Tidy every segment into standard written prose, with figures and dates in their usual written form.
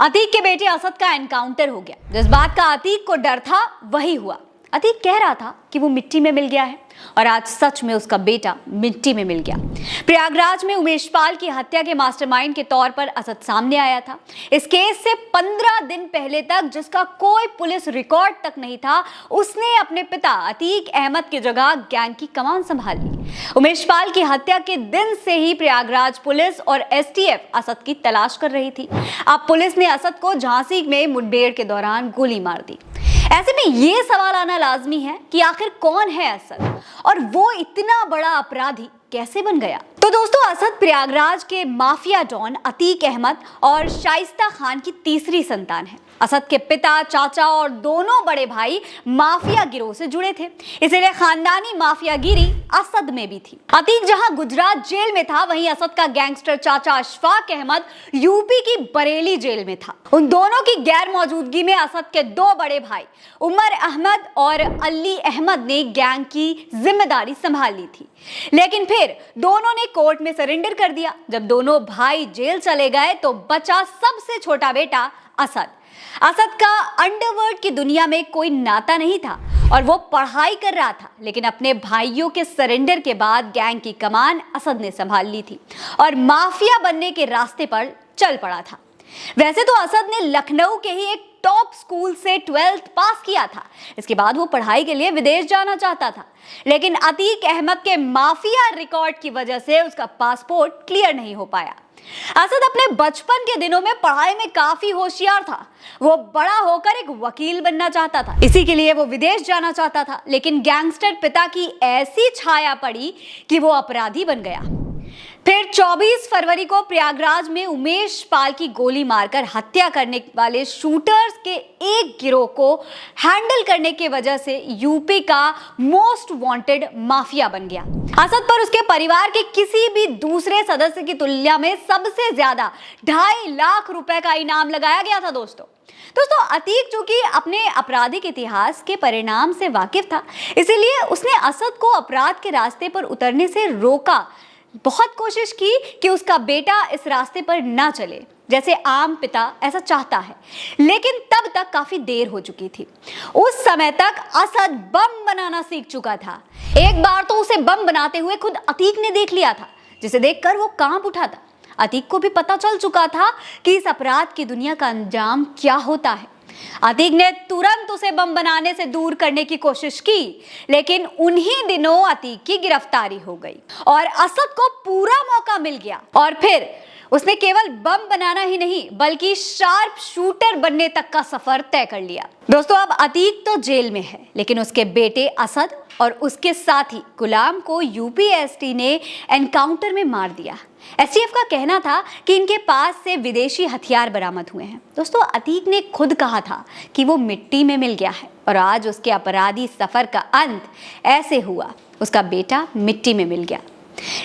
अतीक के बेटे असद का एनकाउंटर हो गया। जिस बात का अतीक को डर था वही हुआ। अतीक कह रहा था कि वो मिट्टी में मिल गया है और आज सच में उसका बेटा मिट्टी में मिल गया। प्रयागराज में उमेश पाल की हत्या के मास्टरमाइंड के तौर पर असद सामने आया था। इस केस से 15 दिन पहले तक जिसका कोई पुलिस रिकॉर्ड तक नहीं था, उसने अपने पिता अतीक अहमद की जगह गैंग की कमान संभाल ली। उमेश पाल की हत्या के दिन से ही प्रयागराज पुलिस और एसटीएफ असद की तलाश कर रही थी। अब पुलिस ने असद को झांसी में मुठभेड़ के दौरान गोली मार दी। ऐसे में ये सवाल आना लाजमी है कि आखिर कौन है असद और वो इतना बड़ा अपराधी कैसे बन गया। तो दोस्तों, असद प्रयागराज के माफिया डॉन अतीक अहमद और शाइस्ता खान की तीसरी संतान है। असद के पिता, चाचा और दोनों बड़े भाई माफिया गिरोह से जुड़े थे, इसलिए खानदानी माफियागिरी असद में भी थी। अतीक जहां गुजरात जेल में था, वहीं असद का गैंगस्टर चाचा अशफाक अहमद यूपी की बरेली जेल में था। उन दोनों की गैर मौजूदगी में असद के दो बड़े भाई उमर अहमद और अली अहमद ने गैंग की जिम्मेदारी संभाल ली थी, लेकिन फिर दोनों ने कोर्ट में सरेंडर कर दिया। जब दोनों भाई जेल चले गए तो बचा सबसे छोटा बेटा असद। असद का अंडरवर्ल्ड की दुनिया में कोई नाता नहीं था और वो पढ़ाई कर रहा था, लेकिन अपने भाइयों के सरेंडर के बाद गैंग की कमान असद ने संभाल ली थी और माफिया बनने के रास्ते पर चल पड़ा था। वैसे तो असद ने लखनऊ के ही एक टॉप स्कूल से 12th पास किया था। इसके बाद वो पढ़ाई के लिए विदेश जाना चाहता था, लेकिन अतीक अहमद के माफिया रिकॉर्ड की वजह से उसका पासपोर्ट क्लियर नहीं हो पाया। असद अपने बचपन के दिनों में पढ़ाई में काफी होशियार था। वो बड़ा होकर एक वकील बनना चाहता था, इसी के लिए वो विदेश जाना चाहता था, लेकिन गैंगस्टर पिता की ऐसी छाया पड़ी कि वो अपराधी बन गया। फिर 24 फरवरी को प्रयागराज में उमेश पाल की गोली मारकर हत्या करने वाले शूटर्स के एक गिरोह को हैंडल करने की वजह से यूपी का मोस्ट वांटेड माफिया बन गया। असद पर उसके परिवार के किसी भी दूसरे सदस्य की तुलना में सबसे ज्यादा 2.5 लाख रुपए का इनाम लगाया गया था। दोस्तों, अतीक चूंकि अपने आपराधिक इतिहास के परिणाम से वाकिफ था, इसीलिए उसने असद को अपराध के रास्ते पर उतरने से रोका। बहुत कोशिश की कि उसका बेटा इस रास्ते पर ना चले, जैसे आम पिता ऐसा चाहता है, लेकिन तब तक काफी देर हो चुकी थी। उस समय तक असद बम बनाना सीख चुका था। एक बार तो उसे बम बनाते हुए खुद अतीक ने देख लिया था, जिसे देखकर वो कांप उठा था। अतीक को भी पता चल चुका था कि इस अपराध की दुनिया का अंजाम क्या होता है। अतीक ने तुरंत उसे बम बनाने से दूर करने की कोशिश की, लेकिन उन्हीं दिनों अतीक की गिरफ्तारी हो गई और असद को पूरा मौका मिल गया और फिर उसने केवल बम बनाना ही नहीं बल्कि शार्प शूटर बनने तक का सफर तय कर लिया। दोस्तों, अब अतीक तो जेल में है, लेकिन उसके बेटे असद और उसके साथी गुलाम को यूपीएसटी ने एनकाउंटर में मार दिया। एसटीएफ का कहना था कि इनके पास से विदेशी हथियार बरामद हुए हैं। दोस्तों, अतीक ने खुद कहा था कि वो मिट्टी में मिल गया है और आज उसके अपराधी सफर का अंत ऐसे हुआ, उसका बेटा मिट्टी में मिल गया।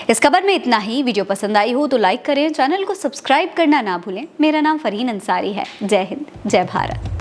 इस खबर में इतना ही। वीडियो पसंद आई हो तो लाइक करें, चैनल को सब्सक्राइब करना ना भूलें। मेरा नाम फरहीन अंसारी है। जय हिंद, जय भारत।